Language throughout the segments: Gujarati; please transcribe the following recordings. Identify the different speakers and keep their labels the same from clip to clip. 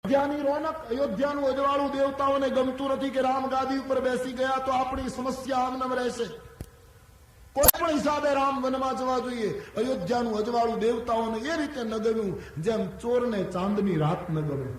Speaker 1: અયોધ્યાની રોનક, અયોધ્યાનું અજવાળું દેવતાઓને ગમતું નથી કે રામ ગાદી ઉપર બેસી ગયા તો આપણી સમસ્યા આમનમ રહેશે. કોઈ પણ હિસાબે રામ વનમાં જવા જોઈએ. અયોધ્યાનું અજવાળું દેવતાઓને એ રીતે ન ગમ્યું જેમ ચોરને ચાંદની રાત ન ગમે.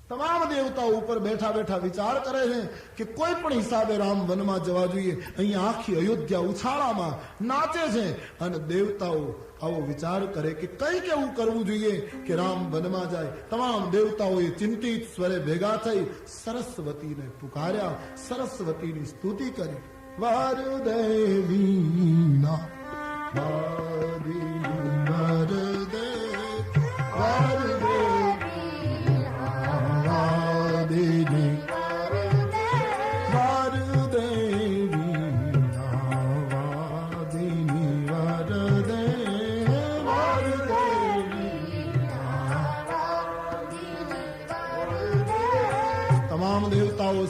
Speaker 1: તમામ દેવતાઓ ઉપર બેઠા બેઠા વિચાર કરે છે કે કોઈ પણ હિસાબે રામ વનમાં જવા જોઈએ. અહીંયા આખી અયોધ્યા ઉછાળામાં નાચે છે અને દેવતાઓ આવો વિચાર કરે કે કંઈક એવું કરવું જોઈએ કે રામ વનમાં જાય. તમામ દેવતાઓએ ચિંતિત સ્વરે ભેગા થઈ સરસ્વતીને પુકાર્યા, સરસ્વતીની સ્તુતિ કરી. વારદેવીના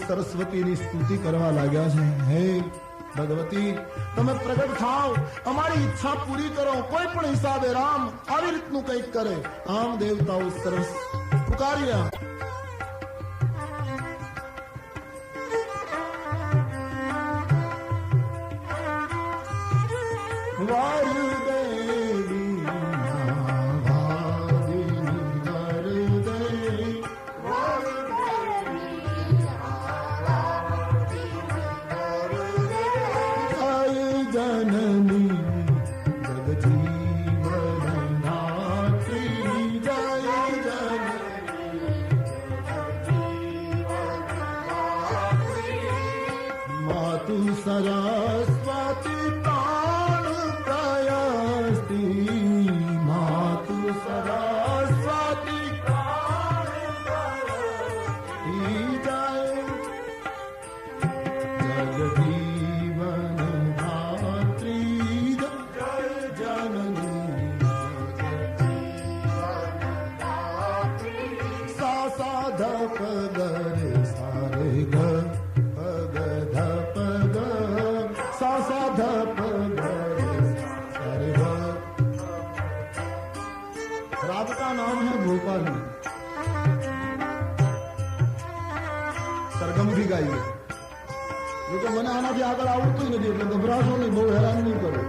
Speaker 1: સરસ્વતીની સ્તુતિ કરવા લાગ્યા છે. હે ભગવતી, તમે પ્રગટ થાઓ, અમારી ઈચ્છા પૂરી કરો. કોઈ પણ હિસાબે રામ આવી રીતનું કંઈક કરે. આમ દેવતાઓ સરસ પુકાર્યા. સરસ્વતી તાણ પ્રયસ્તી, માતુ સરસ્વતી તાણ પ્રયસ્તી, જય જગજીવન ધાત્રી, જય જનની સા સા ધ પ ગ રે સા રે ગ સરગમ भी गाइए. क्योंकि મને આનાથી આગળ આવડતું નથી એટલે घबराशो नहीं, बहुत हैरान नहीं करो.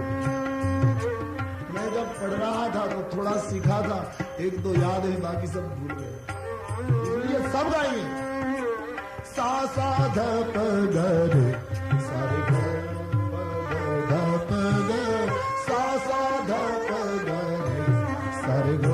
Speaker 1: मैं जब पढ़ रहा था तो थोड़ा सीखा था, एक दो याद है, बाकी सब भूल गए. इसलिए सब गाइए. सा सा ध प ग रे सा रे ग ध प ग, सा सा ध प ग रे सा रे ग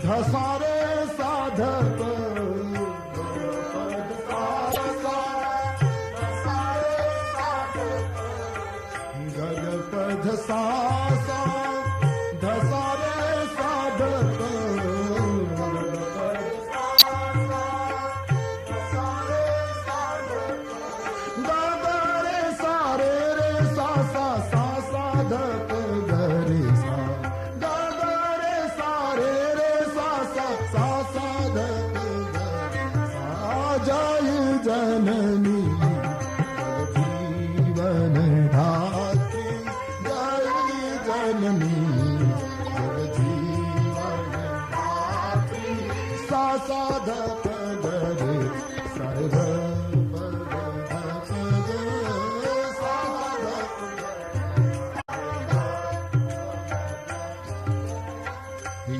Speaker 1: धसारे साधक गगपध सा धसारे साधक गगरे सारे रे सा सा सा साधक गरे सा जननी जीवन धात्री, जय जननी जीवन धात्री, सा सा ध प ग रे सा रे ग प ग ध प ग सा ध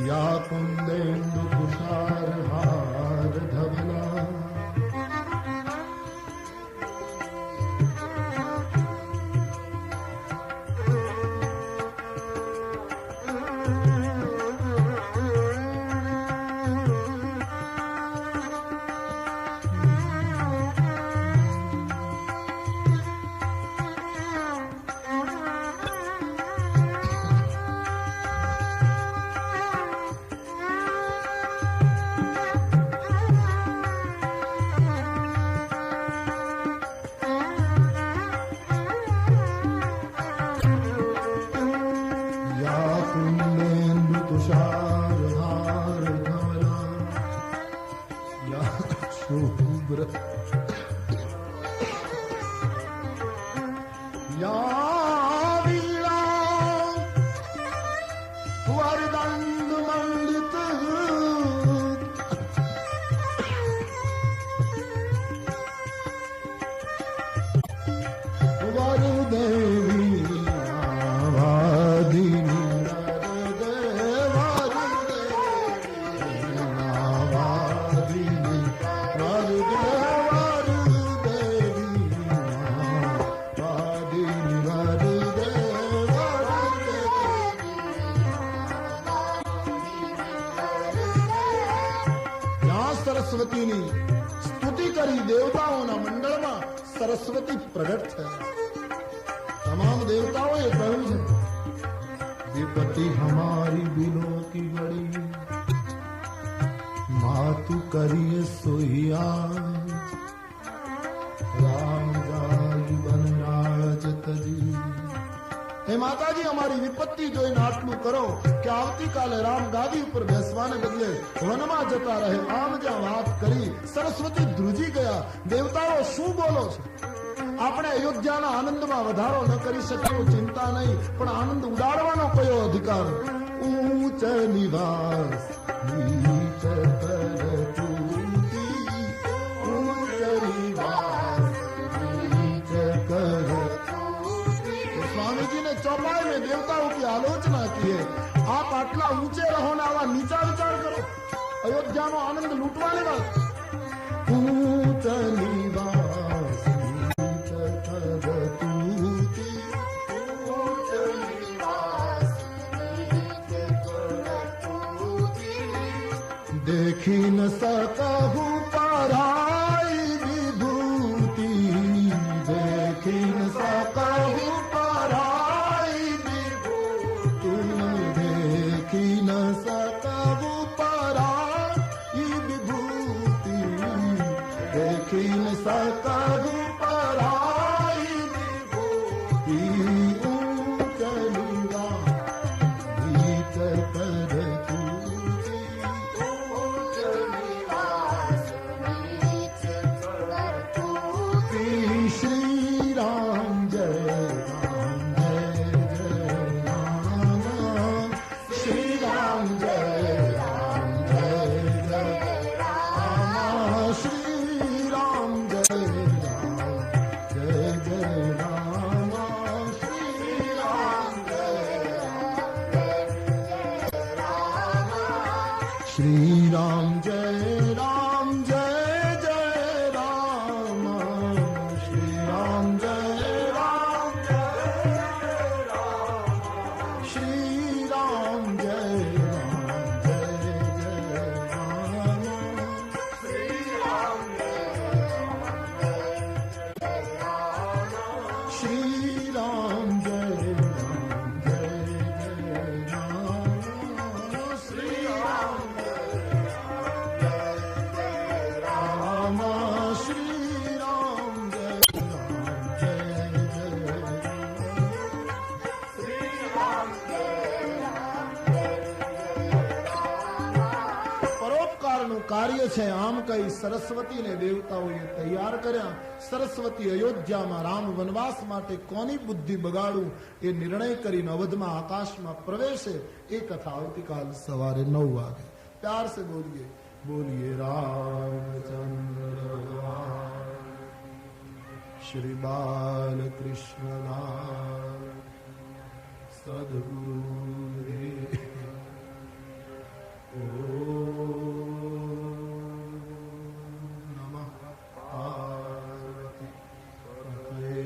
Speaker 1: या कुंदेन्दु तुषार हार धवला, या वीणा वरदंड मंडित वरुदेवी आवादिनी સરસ્વતીની સ્તુતિ કરી દેવતાઓના મંડળમાં સરસ્વતી પ્રગટ થયા. તમામ દેવતાઓએ કહ્યું છે વિપત્તિ હમારી બિલો કી બડી માતુ કરીએ સોહિયા રામ જાઈ બનરાજ તજી. હે માતાજી, અમારી વિપત્તિ જોઈને આટલું કરો કે આવતીકાલે રામ ગાદી ઉપર બેસવાને બદલે વનમાં જતા રહે. આમ જ્યાં વાત કરી સરસ્વતી ધ્રુજી ગયા. દેવતાઓ શું બોલો છો? આપણે અયોધ્યાના આનંદમાં વધારો ન કરી શકીએ ચિંતા નહીં, પણ આનંદ ઉડાડવાનો કયો અધિકાર? ઊંચ નિવાસ નીચ કરતુતી, ઊંચ નિવાસ નીચ करतूती. स्वामी जी ने चौपाई में देवताओं की आलोचना की है. आप आटला ऊंचे रहो ने आवा नीचा विचार करो. अयोध्या नो आनंद लूटवानी बात. ऊंच निवास नीच करतूती, ऊंच निवास नीच करतूती. देखी न सकहु पराई विभूति, देखी न सकहु पराई विभूति, देखी न सकहु पराई विभूति, देखी न सकहु पराई विभूति. ऊंच निवास नीच करतूती, ऊंच निवास नीच करतूती. श्री राम जय राम जय जय राम, श्री राम जय राम जय जय राम, श्री राम जय राम जय जय राम, श्री राम जय राम, श्री राम जय राम जय जय राम, श्री राम जय राम जय राम, श्री राम जय राम जय जय राम, श्री राम जय राम, श्री राम जय राम जय जय राम, श्री राम राम, श्री राम जय राम जय जय राम, श्री राम પરોપકારનું કાર્ય છે આમ કહી સરસ્વતીને દેવતાઓએ તૈયાર કર્યા. સરસ્વતી અયોધ્યામાં રામ વનવાસ માટે કોની બુદ્ધિ બગાડું એ નિર્ણય કરીને અવધમાં આકાશમાં પ્રવેશે. એ કથા આવતીકાલ સવારે 9 વાગે. प्यार से बोलिए, बोलिए रामचंद्र भगवान श्री बाल कृष्ण लाल सद्गुरु देव. नमः पार्वती पतये.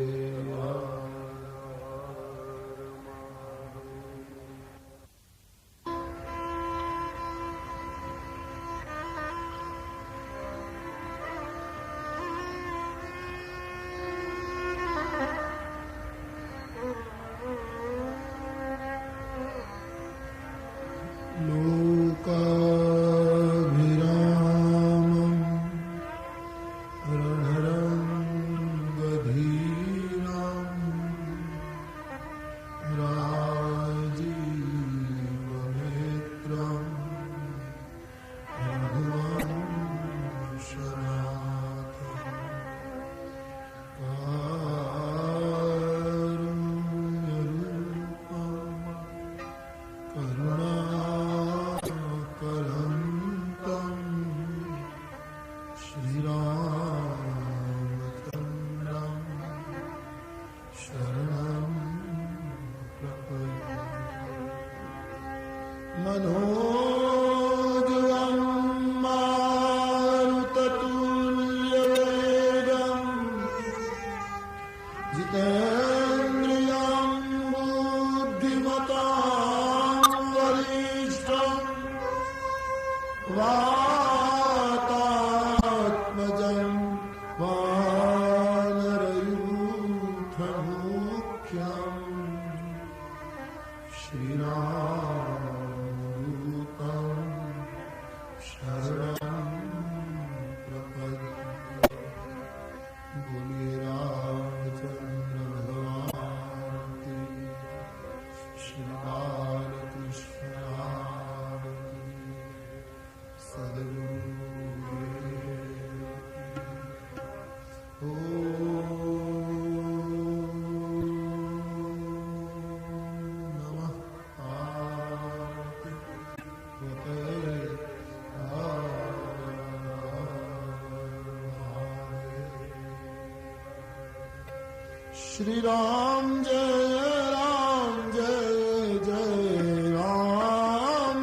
Speaker 1: श्री राम जय राम जय जय राम।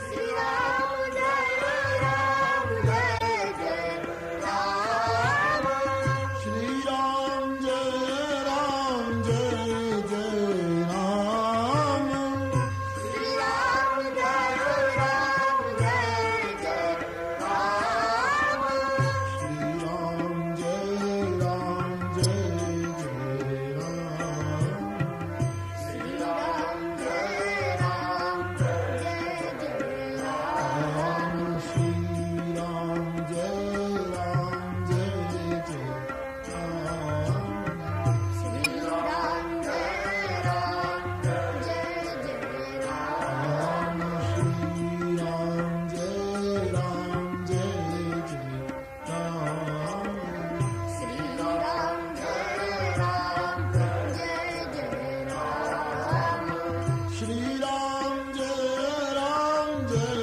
Speaker 1: श्री राम जय राम जय जय राम। श्री राम जय राम जय जय राम। श्री राम जय राम जय जय राम। श्री राम जय राम जय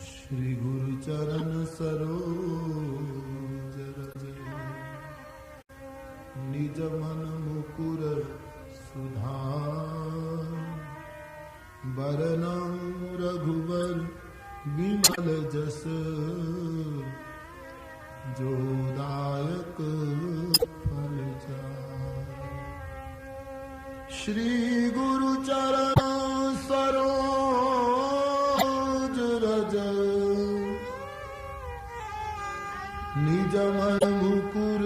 Speaker 1: श्री गुरु चरण सरोज रज निज मन मुकुर सुधार बरनउँ रघुबर विमल जस जो दायक फल चार। श्री गुरु चरण सरोज रज निज मन मुकुर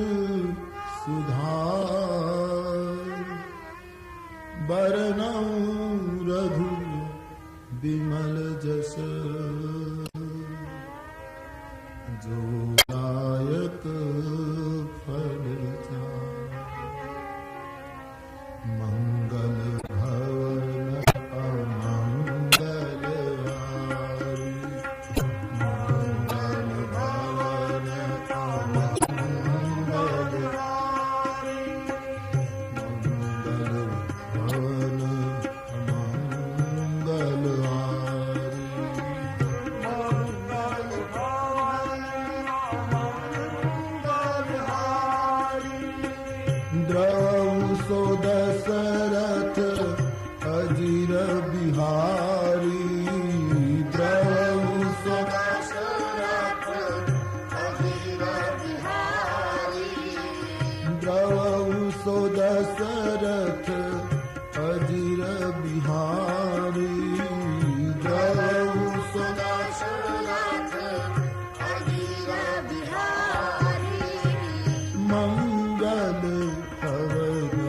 Speaker 1: सुधार बरनउँ रघु विमल जस जो दायक फल चार। मंगल भवन अमंगल हारी मंगल भवन अमंगल हारी मंगल भवन अमंगल हारी मंगल भवन अधीर बिहारी जयऊ सदा शरणार्थ अधीर बिहारी मंगल भवन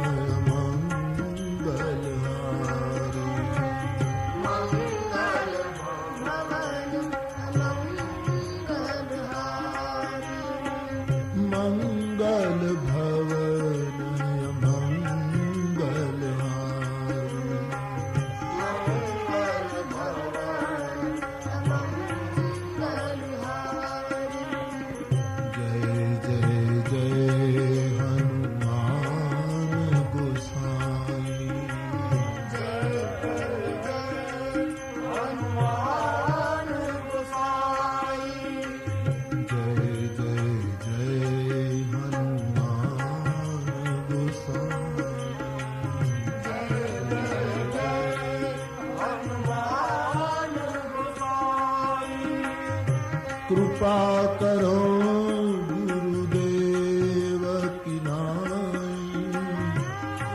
Speaker 1: मंगल हारी मंगल भवन मंगल हारी मंगल भवन मंगल हारी मंगल हारी जय जय जय हनुमान गोसाई जय जय हनुमान गोसाई जय जय जय हनुमान गोसाई जय जय हनुमान गोसाई कृपा करो गुरुदेव की नाई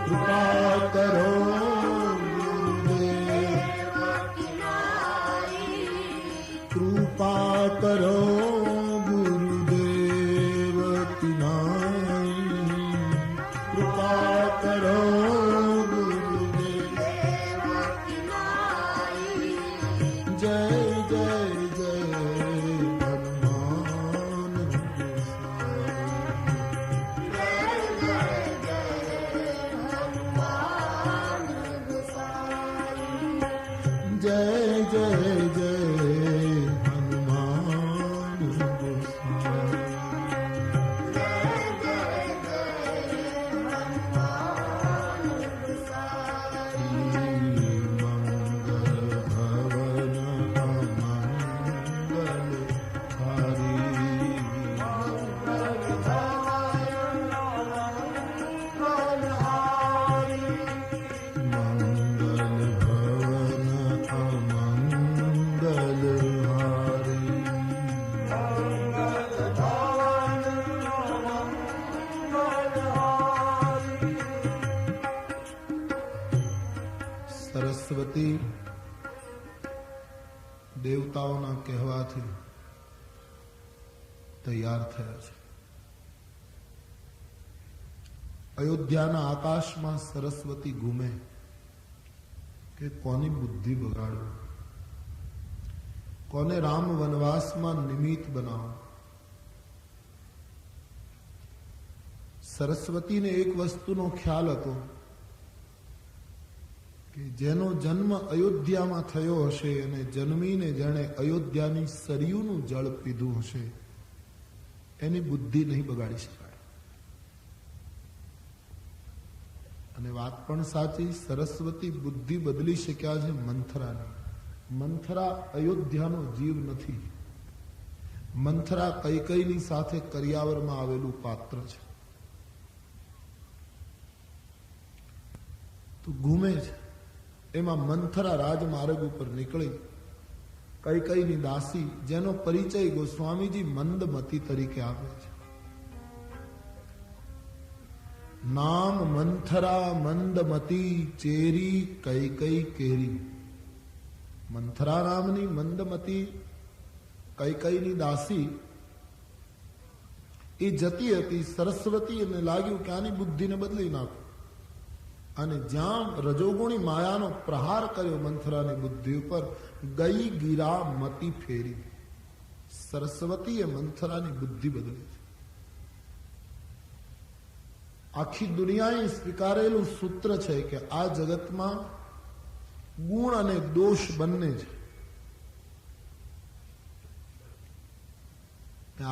Speaker 1: कृपा करो गुरुदेव की नाई कृपा करो गुरुदेव की नाई कृपा करो गुरुदेव की नाई जय जय जय हनुमान गोसाई जय जय जय हनुमान गोसाई मंगल भवन मंगल हारी मंगल भवन अमंगल हारी સરસ્વતી દેવતાઓના કહેવાથી તૈયાર થયા છે. અયોધ્યાના આકાશમાં સરસ્વતી ઘૂમે કે કોની બુદ્ધિ બગાડો, કોને રામ વનવાસમાં નિમિત્ત બનાવો. સરસ્વતીને એક વસ્તુનો ખ્યાલ હતો કે જેનો જન્મ અયોધ્યામાં થયો હશે અને જન્મીને જેણે અયોધ્યાની સરયુનું જળ પીધું હશે એની બુદ્ધિ નહીં બગાડી શકાય. અને વાત પણ સાચી, સરસ્વતી બુદ્ધિ બદલી શક્યા છે મંથરાની. મંથરા અયોધ્યાનો જીવ નથી. મંથરા કૈકેયીની સાથે કરિયાવરમાં આવેલું પાત્ર છે. તો ઘૂમે છે એમાં મંથરા રાજમાર્ગ ઉપર નીકળી કૈકેયીની દાસી, જેનો પરિચય ગોસ્વામીજી મંદમતી તરીકે આપે છે. નામ મંથરા મંદમતી ચેરી કૈકેયી કેરી. મંથરા નામની મંદમતી કૈકેયીની દાસી એ જતી હતી. સરસ્વતી એને લાગ્યું કે આની બુદ્ધિને બદલી નાખો, અને જ્યાં રજોગુણી માયાનો પ્રહાર કર્યો મંથરાની બુદ્ધિ ઉપર, ગઈ ગીરા મતી ફેરી. સરસ્વતીએ મંથરાની બુદ્ધિ બદલી છે. આખી દુનિયાએ સ્વીકારેલું સૂત્ર છે કે આ જગતમાં ગુણ અને દોષ બંને છે.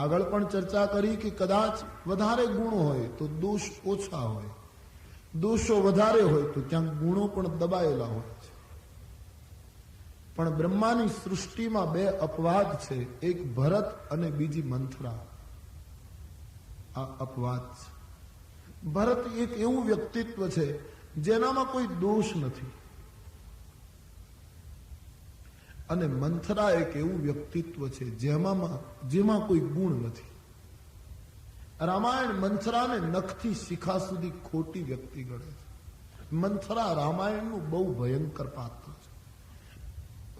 Speaker 1: આગળ પણ ચર્ચા કરી કે કદાચ વધારે ગુણ હોય તો દોષ ઓછા હોય, દોષો વધારે હોય તો ત્યાં ગુણો પણ દબાયેલા હોય છે. પણ બ્રહ્માની સૃષ્ટિમાં બે અપવાદ છે, એક ભરત અને બીજી મંથરા. આ અપવાદ છે. ભરત એક એવું વ્યક્તિત્વ છે જેનામાં કોઈ દોષ નથી, અને મંથરા એક એવું વ્યક્તિત્વ છે જેમાં કોઈ ગુણ નથી. રામાયણ મંથરાને નખથી શિખા સુધી ખોટી વ્યક્તિ ગણે છે. મંથરા રામાયણનું બહુ ભયંકર પાત્ર છે.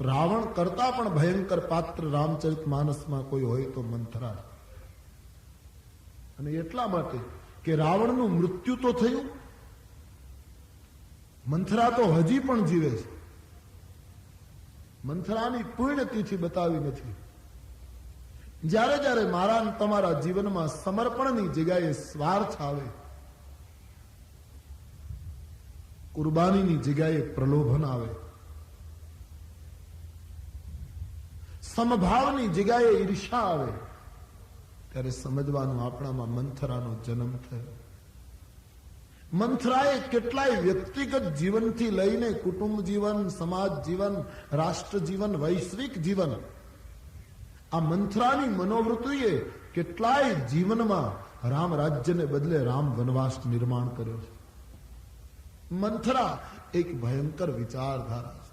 Speaker 1: રાવણ કરતા પણ ભયંકર પાત્ર રામચરિતમાનસમાં કોઈ હોય તો મંથરા. અને એટલા માટે કે રાવણનું મૃત્યુ તો થયું, મંથરા તો હજી પણ જીવે છે. મંથરાની પુણ્યતિથિ બતાવી નથી. જ્યારે જ્યારે મારા તમારા જીવનમાં સમર્પણની જગ્યાએ સ્વાર્થ આવે, કુરબાનીની જગ્યાએ પ્રલોભન આવે, સમભાવની જગ્યાએ ઈર્ષા આવે, ત્યારે સમજવાનું આપણામાં મંથરાનો જન્મ થયો. મંથરાએ કેટલાય વ્યક્તિગત જીવનથી લઈને કુટુંબ જીવન, સમાજ જીવન, રાષ્ટ્ર જીવન, વૈશ્વિક જીવન, આ મંથરાની મનોવૃત્તિએ કેટલાય જીવનમાં રામ રાજ્યને બદલે રામ વનવાસ નિર્માણ કર્યો છે. મંથરા એક ભયંકર વિચારધારા છે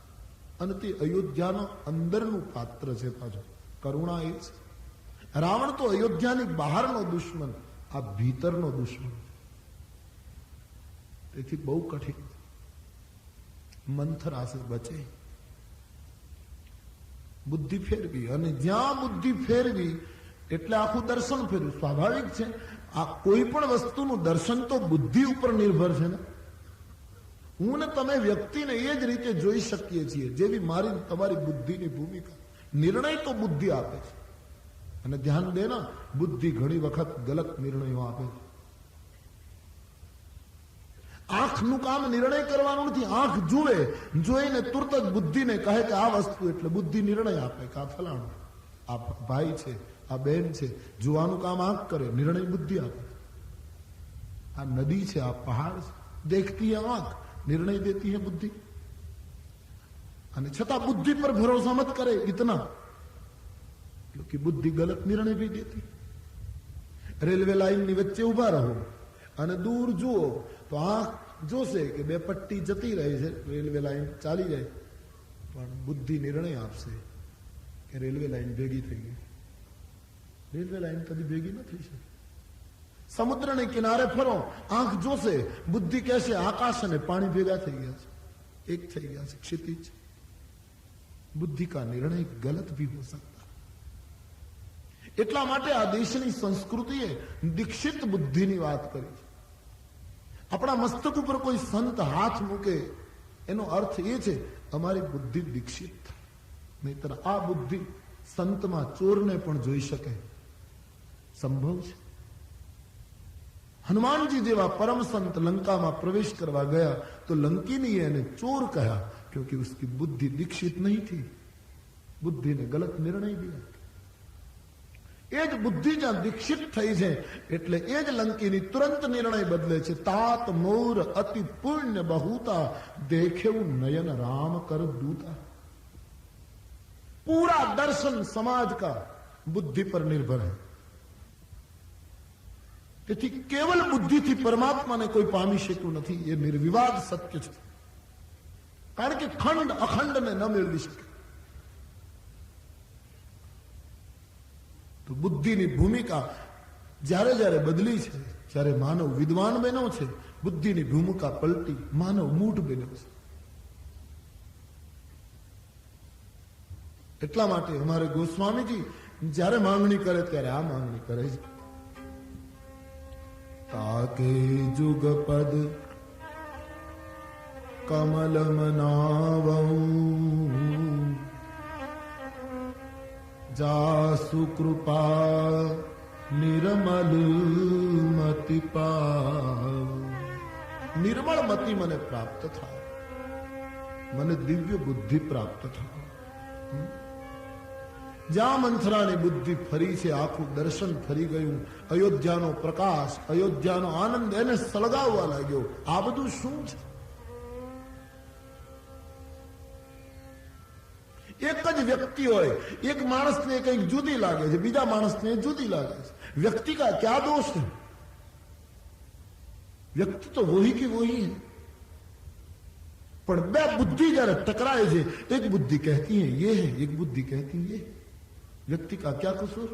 Speaker 1: અને તે અયોધ્યાનો અંદરનું પાત્ર છે. પાછો કરુણા એ છે. રાવણ તો અયોધ્યાની બહારનો દુશ્મન, આ ભીતરનો દુશ્મન. તેથી બહુ કઠિન. મંથરા સે બચે, બુદ્ધિ ફેરવી, અને જ્યાં બુદ્ધિ ફેરવી એટલે આખું દર્શન ફેરવ્યું. સ્વાભાવિક છે, આ કોઈ પણ વસ્તુનું દર્શન તો બુદ્ધિ ઉપર નિર્ભર છે ને. હું ને તમે વ્યક્તિને એ જ રીતે જોઈ શકીએ છીએ જેવી મારી તમારી બુદ્ધિની ભૂમિકા. નિર્ણય તો બુદ્ધિ આપે છે, અને ધ્યાન દેના, બુદ્ધિ ઘણી વખત ગલત નિર્ણયો આપે છે. આંખનું કામ નિર્ણય કરવાનું નથી. આંખ જુએ, જોઈને તુરત જ બુદ્ધિને કહે કે આ વસ્તુ, એટલે બુદ્ધિ નિર્ણય આપે કે આ ફલાણું, આ ભાઈ છે, આ બેન છે. જોવાનું કામ આંખ કરે, નિર્ણય બુદ્ધિ આપે. આ નદી છે, આ પહાડ છે, દેખતી है आंख, निर्णय देती है बुद्धि. અને છતાં બુદ્ધિ પર ભરોસા મત કરે इतना, क्योंकि बुद्धि गलत निर्णय भी देती. રેલવે લાઈનની વચ્ચે ઉભા રહો અને દૂર જુઓ તો આંખ જોશે કે બે પટ્ટી જતી રહી છે, રેલવે લાઈન ચાલી જાય, પણ બુદ્ધિ નિર્ણય આપશે કે રેલવે લાઈન ભેગી થઈ ગઈ. રેલવે લાઈન કદી ભેગી ન થઈ શકે. સમુદ્રને કિનારે ફરો, આંખ જોશે, બુદ્ધિ કહેશે આકાશ અને પાણી ભેગા થઈ ગયા છે, એક થઈ ગયા છે, क्षितिज. बुद्धि का निर्णय गलत भी हो सकता. એટલા માટે આ દેશની સંસ્કૃતિએ દીક્ષિત બુદ્ધિની વાત કરી. આપણા મસ્તક ઉપર કોઈ સંત હાથ મૂકે એનો અર્થ એ છે અમારી બુદ્ધિ દીક્ષિત થાય. નહીતર આ બુદ્ધિ સંતમાં ચોરને પણ જોઈ શકે, સંભવ છે. હનુમાનજી જેવા પરમ સંત લંકામાં પ્રવેશ કરવા ગયા તો લંકીનીએ એને ચોર કહ્યા, क्योंकि उसकी बुद्धि दीक्षित नहीं थी. बुद्धि ने गलत निर्णय दिया. એ જ બુદ્ધિ જ્યાં દીક્ષિત થઈ છે એટલે એ જ લંકીની તુરંત નિર્ણય બદલે છે. તાત મોર અતિ પુણ્ય બહુતા, દેखेવું નયન રામ કર દૂતા. पूरा दर्शन समाज का बुद्धि पर निर्भर है. તેથી કેવલ બુદ્ધિથી પરમાત્માને કોઈ પામી શક્યું નથી. એ નિર્વિવાદ સત્ય છે. કારણ કે ખંડ અખંડને ન મેળવી શકે. તો બુદ્ધિની ભૂમિકા જ્યારે જ્યારે બદલી છે, જ્યારે માનવ વિદ્વાન બન્યો છે, બુદ્ધિની ભૂમિકા પલટી, માનવ મૂઢ બન્યો છે. એટલા માટે અમારે ગોસ્વામીજી જ્યારે માંગણી કરે ત્યારે આ માંગણી કરે છે. તાકે જુગ પદ કમલ મનાવઉ, જાસુ કૃપા નિર્મલ મતિ પાવ. નિર્મળ મતિ મને પ્રાપ્ત થાય, મને દિવ્ય બુદ્ધિ પ્રાપ્ત થાય. જ્યાં મંથરાની બુદ્ધિ ફરી છે, આખું દર્શન ફરી ગયું. અયોધ્યાનો પ્રકાશ, અયોધ્યાનો આનંદ એને સળગાવવા લાગ્યો. આ બધું શું છે? એક જ વ્યક્તિ હોય, એક માણસને કંઈક જુદી લાગે છે, બીજા માણસને જુદી લાગે છે. વ્યક્તિ કા ક્યા दोष है? व्यक्ति तो वही की वही है. पर બે બુદ્ધિ જયારે ટકરાય છે, એક બુદ્ધિ કહેતી है ये है, एक बुद्धि कहती है ये. व्यक्ति का क्या कसूर?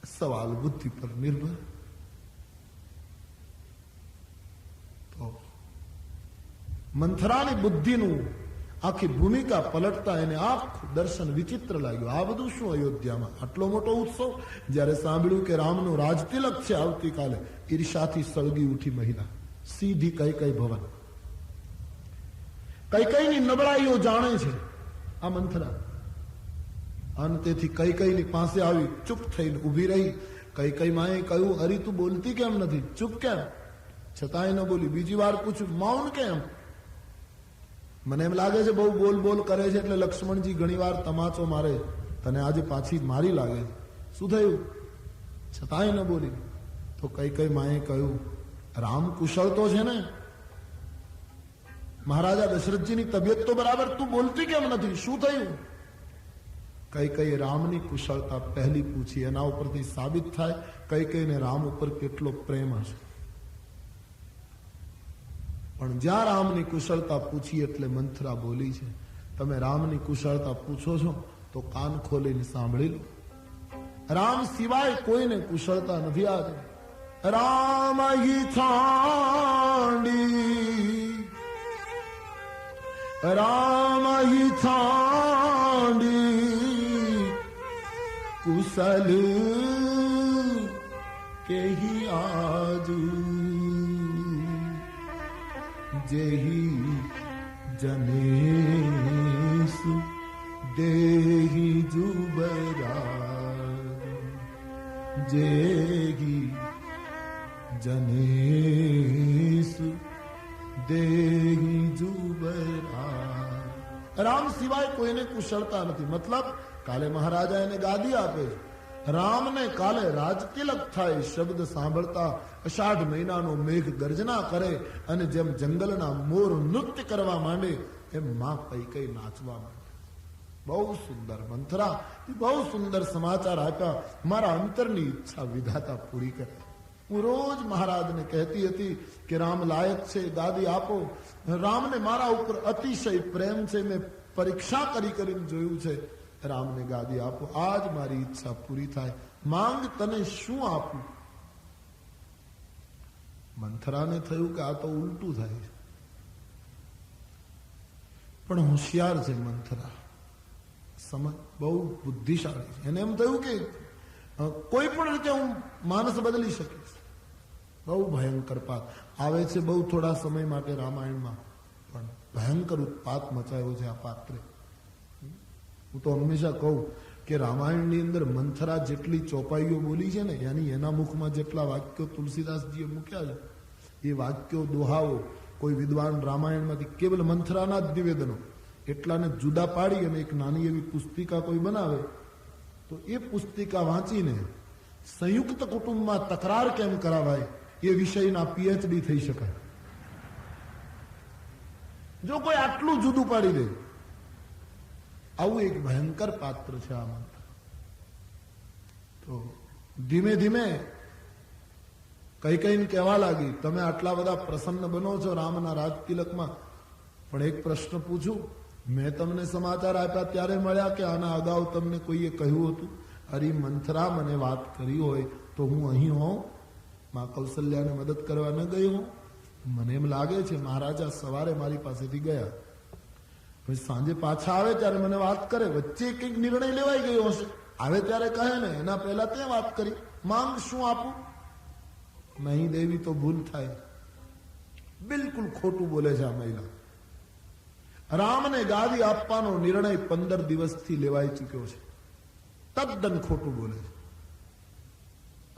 Speaker 1: सवाल बुद्धि पर निर्भर. મંથરાની બુદ્ધિનું આખી ભૂમિકા પલટતા એને આખું દર્શન વિચિત્ર લાગ્યું. આ બધું શું અયોધ્યામાં આટલો મોટો ઉત્સવ? જ્યારે સાંભળ્યું કે રામનું રાજતિલક છે આવતીકાલે, ઈર્ષાથી સળગી ઉઠી મહિલા, સીધી કઈ ભવન. કઈની નબળાઈઓ જાણે છે આ મંથરા, અને તેથી કઈની પાસે આવી ચૂપ થઈને ઉભી રહી. કઈ માએ કહ્યું, અરે તું બોલતી કેમ નથી? ચૂપ કેમ? છતાંય ન બોલી. બીજી વાર પૂછ્યું, મૌન કેમ? મને એમ લાગે છે બહુ બોલ કરે છે એટલે લક્ષ્મણજી ઘણી વાર તમાચો મારે, તને આજે પાછી મારી લાગે છે. શું થયું? છતાંય ન બોલી. તો કઈ માએ કહ્યું, રામ કુશળ તો છે ને? મહારાજા દશરથજીની તબિયત તો બરાબર, તું બોલતી કેમ નથી? શું થયું? કઈ રામની કુશળતા પહેલી પૂછી. એના ઉપરથી સાબિત થાય કઈને રામ ઉપર કેટલો પ્રેમ હશે. પણ જ્યાં રામની કુશળતા પૂછી એટલે મંથરા બોલી છે. તમે રામની કુશળતા પૂછો છો તો કાન ખોલીને સાંભળી લો. રામ સિવાય કોઈને કુશળતા નથી. આજે રામ હી છાંડી, રામ હી છાંડી, કુશલ કેહી આજુ, જેહી જનેસુ દેહી જુબરા, જેહી જનેસુ દેહી જુબરા. રામ સિવાય કોઈને કુશળતા નથી. મતલબ કાલે મહારાજા એને ગાદી આપે છે. રામને કાલે રાજતિલક થાય. શબ્દ સાંભળતા અષાઢ મહિનાનો મેઘ ગર્જના કરે અને જેમ જંગલના મોર નૃત્ય કરવા માંડે એમ માં કઈ નાચવા માંડે. બહુ સુંદર મંથરા, બહુ સુંદર સમાચાર આપ્યા. મારા અંતરની ઈચ્છા વિધાતા પૂરી કરે. હું રોજ મહારાજને કહેતી હતી કે રામ લાયક છે, ગાદી આપો. રામને મારા ઉપર અતિશય પ્રેમ છે. મેં પરીક્ષા કરીને જોયું છે. રામને ગાદી આપો. આજ મારી ઈચ્છા પૂરી થાય. માંગ, તને શું આપું? મંથરાને થયું કે આ તો ઉલટું થાય છે. પણ હોશિયાર છે મંથરા, સમજ બહુ બુદ્ધિશાળી છે. એને એમ થયું કે કોઈ પણ રીતે હું માનસ બદલી શકીશ. બહુ ભયંકર પાત આવે છે. બહુ થોડા સમય માટે રામાયણમાં પણ ભયંકર ઉત્પાત મચાયો છે આ પાત્રે. હું તો હંમેશા કહું કે રામાયણની અંદર મંથરા જેટલી ચોપાઈઓ બોલી છે ને, એના મુખમાં જેટલા વાક્યો તુલસીદાસજીએ મૂક્યા છે, એ વાક્યો દોહાઓ કોઈ વિદ્વાન રામાયણમાંથી કેવલ મંથરાના જ નિવેદનો એટલાને જુદા પાડી અને એક નાની એવી પુસ્તિકા કોઈ બનાવે તો એ પુસ્તિકા વાંચીને સંયુક્ત કુટુંબમાં તકરાર કેમ કરાવાય એ વિષયના પીએચડી થઈ શકાય. જો કોઈ આટલું જુદું પાડી દે. આવું એક ભયંકર પાત્ર છે આ મંત્ર. તો ધીમે ધીમે કઈને કહેવા લાગી, તમે આટલા બધા પ્રસન્ન બનો છો રામના રાજતિલકમાં, પણ એક પ્રશ્ન પૂછું, મેં તમને સમાચાર આપ્યા ત્યારે મળ્યા કે આના અગાઉ તમને કોઈએ કહ્યું હતું? અરે મંથરા મને વાત કરી હોય તો હું અહીં હોઉં, માં કૌશલ્યાને મદદ કરવા ન ગઈ હોઉં? મને એમ લાગે છે મહારાજા સવારે મારી પાસેથી ગયા, પછી સાંજે પાછા આવે ત્યારે મને વાત કરે. વચ્ચે કંઈક નિર્ણય લેવાઈ ગયો હશે. આવે ત્યારે કહે ને, એના પહેલા તે વાત કરી, માંગ શું આપું? નહીં દેવી તો ભૂલ થાય. બિલકુલ ખોટું બોલે છે આ મહિલા. રામને ગાદી આપવાનો નિર્ણય 15 દિવસથી લેવાઈ ચૂક્યો છે. તદ્દન ખોટું બોલે છે.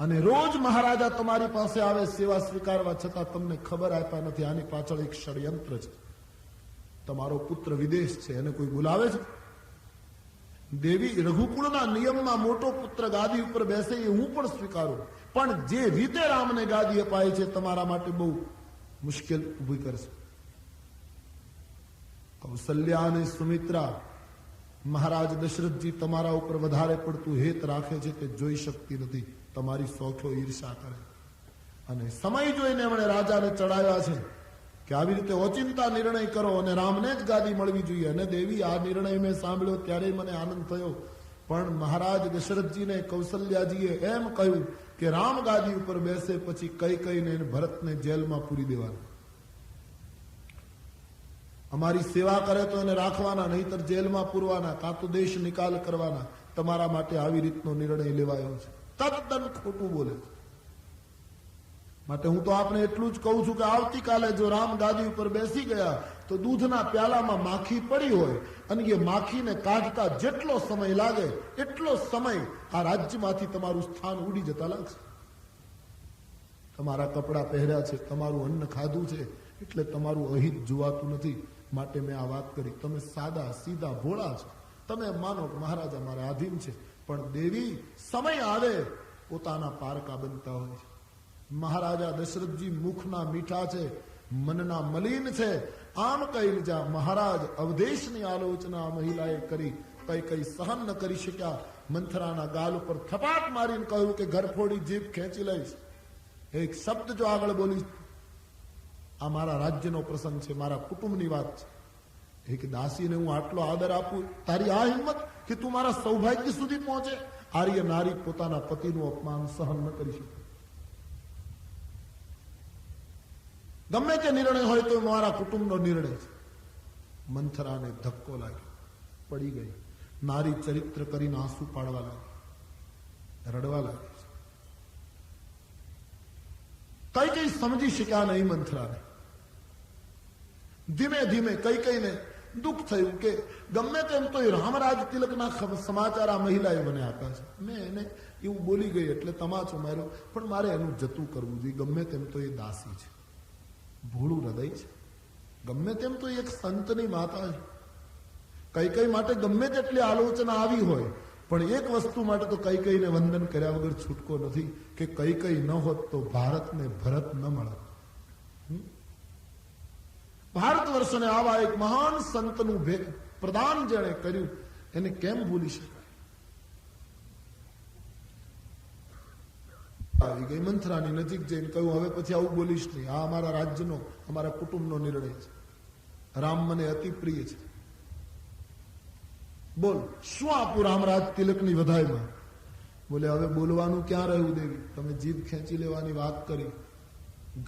Speaker 1: અને રોજ મહારાજા તમારી પાસે આવે સેવા સ્વીકારવા, છતાં તમને ખબર આપ્યા નથી. આની પાછળ એક ષડયંત્ર છે. તમારો પુત્ર વિદેશ છે, એને કોઈ બોલાવે છે? દેવી, રઘુકુળના નિયમમાં મોટો પુત્ર ગાદી ઉપર બેસે એ હું પણ સ્વીકારું, પણ જે રીતે રામને ગાદી અપાય છે તમારા માટે બહુ મુશ્કેલ ઉભી કરશે. કૌશલ્યા અને સુમિત્રા, મહારાજ દશરથજી તમારા ઉપર વધારે પડતું હેત રાખે છે તે જોઈ શકતી નથી. તમારી સોખો ઈર્ષા કરે. અને સમય જોઈને એમણે રાજાને ચડાવ્યા છે કે આવી રીતે ઓચિંતા નિર્ણય કરો અને રામને જ ગાદી મળવી જોઈએ. અને દેવી, આ નિર્ણય મેં સાંભળ્યો ત્યારે મને આનંદ થયો, પણ મહારાજ દશરથજીને કૌશલ્યાજીએ એમ કહ્યું કે રામ ગાદી ઉપર બેસે પછી કઈને ભરતને જેલમાં પૂરી દેવાનું. અમારી સેવા કરે તો એને રાખવાના, નહીતર જેલમાં પૂરવાના, કાં તો દેશ નિકાલ કરવાના. તમારા માટે આવી રીતનો નિર્ણય લેવાયો છે. તદ્દન ખોટું બોલે છે. માટે હું તો આપને એટલું જ કહું છું કે આવતીકાલે જો રામ ગાદી ઉપર બેસી ગયા તો દૂધના પ્યાલામાં માખી પડી હોય અને એ માખીને કાઢતા જેટલો સમય લાગે એટલો સમય આ રાજ્યમાંથી તમારું સ્થાન ઉડી જતા લાગશે. તમારા કપડા પહેર્યા છે, તમારું અન્ન ખાધું છે, એટલે તમારું અહિત જોવાતું નથી. માટે મેં આ વાત કરી. તમે સાદા સીધા ભોળા છો, તમે માનો કે મહારાજા મારા આધીન છે, પણ દેવી સમય આવે પોતાના પારકા બનતા હોય છે. મહારાજા દશરથજી મુખના મીઠા છે, મનના મલિન છે. આમ કહીને જા મહારાજ અવધેશની આલોચના મહિલાએ કરી, કઈ સહન ન કરી શક્યા. મંથરાના ગાલ ઉપર થપાટ મારીને કહ્યું કે ઘરફોડી જીભ ખેંચી લઈશ. એક શબ્દ જો આગળ બોલીશ, આ મારા રાજ્યનો પ્રસંગ છે, મારા કુટુંબની વાત છે. એક દાસીને હું આટલો આદર આપું, તારી આ હિંમત કે તું મારા સૌભાગ્ય સુધી પહોંચે? આર્ય નારી પોતાના પતિનું અપમાન સહન ન કરી શકે. ગમે તે નિર્ણય હોય તો મારા કુટુંબનો નિર્ણય છે. મંથરાને ધક્કો લાગ્યો, પડી ગઈ. નારી ચરિત્ર કરીને આંસુ પાડવા લાગી, રડવા લાગી. કઈ સમજી શક્યા નહીં મંથરાને. ધીમે ધીમે કઈને દુઃખ થયું કે ગમે તેમ તો રામરાજ તિલકના સમાચાર આ મહિલાએ મને આપ્યા છે. મેં એને એવું બોલી ગઈ એટલે તમાચો માર્યો, પણ મારે એનું જતું કરવું જોઈએ. ગમે તેમ તો એ દાસી છે, ભોળું હૃદય છે. ગમે તેમ તો એક સંતની માતા છે. કઈ માટે ગમે તેટલી આલોચના આવી હોય, પણ એક વસ્તુ માટે તો કઈને વંદન કર્યા વગર છૂટકો નથી કે કઈ ન હોત તો ભારતને ભરત ન મળે. ભારત વર્ષને આવા એક મહાન સંતનું પ્રદાન જેણે કર્યું એને કેમ ભૂલી શકાય? આવી ગઈ. મંથરાની નજીક જઈને કહ્યું, હવે પછી આવું બોલીશ નહીં. આ અમારા રાજ્યનો, અમારા કુટુંબનો નિર્ણય છે. રામ મને અતિ પ્રિય છે. બોલ, શું આપું રામરાજ તિલકની વધાઈમાં? બોલે, હવે બોલવાનું ક્યાં રહ્યું દેવી? તમે જીભ ખેંચી લેવાની વાત કરી,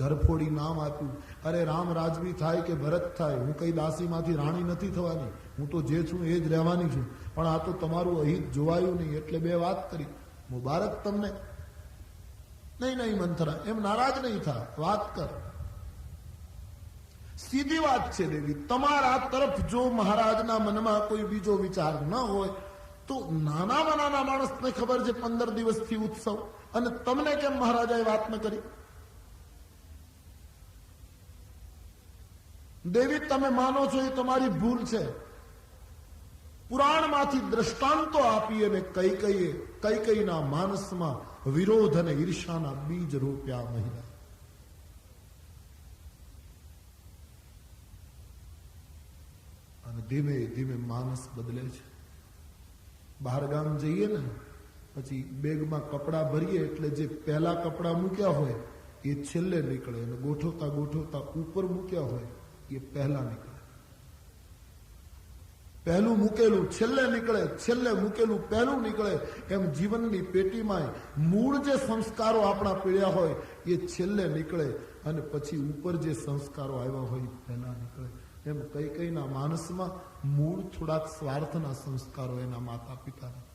Speaker 1: ઘરફોડી નામ આપ્યું. અરે રામ રાજવી થાય કે ભરત થાય, હું કઈ દાસીમાંથી રાણી નથી થવાની. હું તો જે છું એ જ રહેવાની છું. પણ આ તો તમારું અહિત જોવાયું નહીં એટલે બે વાત કરી. મુબારક તમને. નહીં મંથરા, એમ નારાજ નહીં થા, વાત કર. સીધી વાત છે દેવી. તમારા તરફ જો મહારાજના મનમાં કોઈ બીજો વિચાર ન હોય તો નાનામાં નાના માણસને ખબર છે 15 દિવસથી ઉત્સવ, અને તમને કેમ મહારાજાએ વાત ન કરી? દેવી, તમે માનો છો એ તમારી ભૂલ છે. પુરાણમાંથી દ્રષ્ટાંતો આપી અને કઈના માનસમાં વિરોધ અને ઈર્ષાના બીજ રોપ્યા મહિલા. અને ધીમે ધીમે માનસ બદલે છે. બહાર ગામ જઈએ ને પછી બેગમાં કપડા ભરીએ એટલે જે પહેલા કપડા મૂક્યા હોય એ છેલ્લે નીકળે, અને ગોઠવતા ઉપર મૂક્યા હોય એ પહેલા નીકળે. પહેલું મૂકેલું છેલ્લે નીકળે, છેલ્લે મૂકેલું પહેલું નીકળે. એમ જીવનની પેટીમાં મૂળ જે સંસ્કારો આપણા પીડ્યા હોય એ છેલ્લે નીકળે, અને પછી ઉપર જે સંસ્કારો આવ્યા હોય એ પહેલા નીકળે. એમ કઈના માનસમાં મૂળ થોડાક સ્વાર્થના સંસ્કારો એના માતા પિતાના,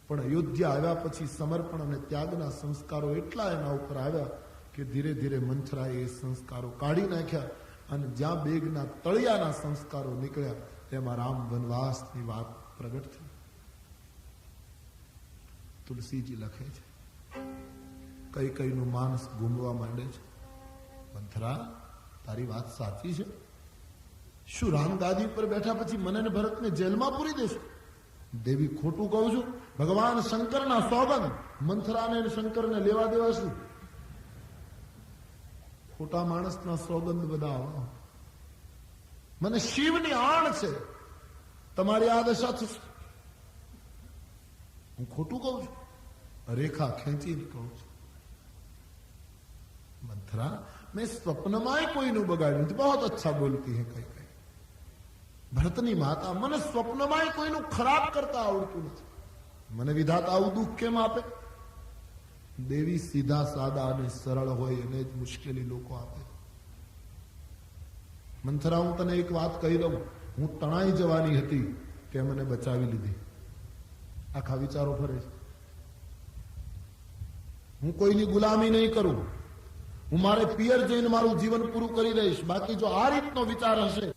Speaker 1: પણ અયોધ્યા આવ્યા પછી સમર્પણ અને ત્યાગના સંસ્કારો એટલા એના ઉપર આવ્યા કે ધીરે ધીરે મંથરાએ એ સંસ્કારો કાઢી નાખ્યા. અને જ્યાં બેગના તળિયાના સંસ્કારો નીકળ્યા તેમાં રામ વનવાસની વાત પ્રગટ થઈ. તુલસીજી લખે છે, કઈનું માનસ ઘૂમવા માંડે છે. મંથરા, તારી વાત સાચી છે. શું રામ ગાદી પર બેઠા પછી મને ને ભરતને જેલમાં પૂરી દેશો? દેવી, ખોટું કહું છું. ભગવાન શંકરના સોગંદ. મંથરાને શંકરને લેવા દેવા શું? ખોટા માણસના સોગંદ બધા. મને શિવની આણ છે, તમારી આ દશા થશે. હું ખોટું કહું છું? રેખા ખેંચીને કહું છું. મંથરા, મેં સ્વપ્નમાં કોઈનું બગાડ્યું નથી. બહુ અચ્છા બોલતી હે કઈ. ભરતની માતા, મને સ્વપ્નમાં કોઈનું ખરાબ કરતા આવડતું નથી. મને વિધાતા આવું દુઃખ કેમ આપે? દેવી, સીધા સાદા અને સરળ હોય એને જ મુશ્કેલી લોકો આપે. મંથરા, હું તને એક વાત કહી દઉં, હું તણાઈ જવાની હતી તે મને બચાવી લીધી. આખા વિચારો ફરે છે. હું કોઈની ગુલામી નહીં કરું. હું મારે પિયર જઈને મારું જીવન પૂરું કરી દઈશ. બાકી જો આ રીતનો વિચાર હશે